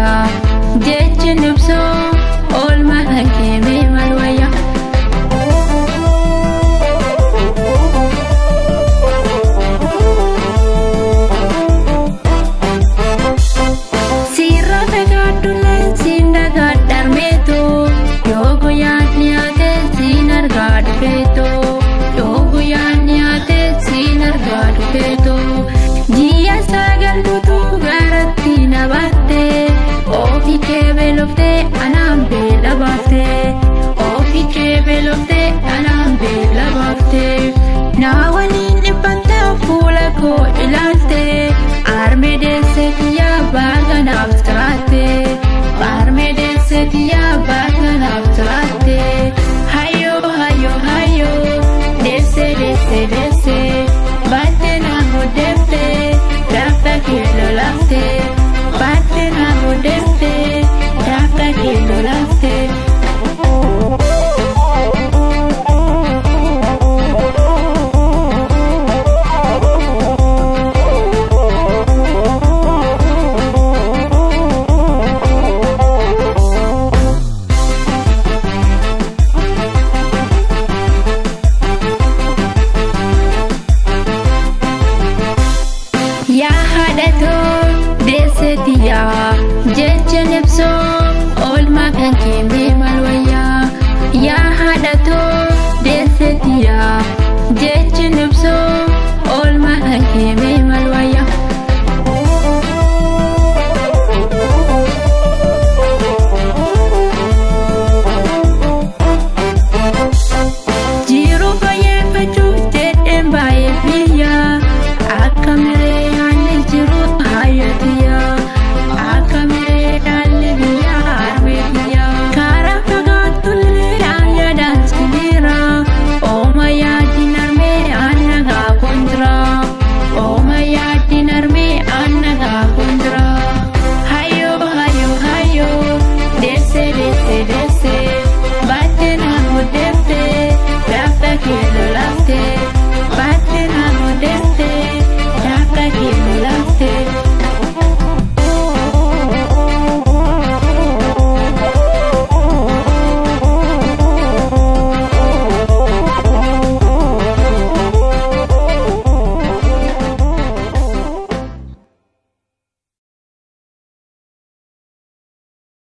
waya jeche nubso all mahake me malwaya sirra tagadule sinda gadar meto yogo yanyate sinar gad peto yogo yanyate sinar gad peto Jia sagal butu garati nabate Ofi ke velofte anam bela bafte Ofi ke velofte anam bela bafte Nawani nipante fula ko ilalte Arme de setia baga naftrate Arme de setia baga naftrate Hayo hayo hayo Dese dese dese Bate na modefte Rafta kilo lafte Bate na modefte Rafta kilo lafte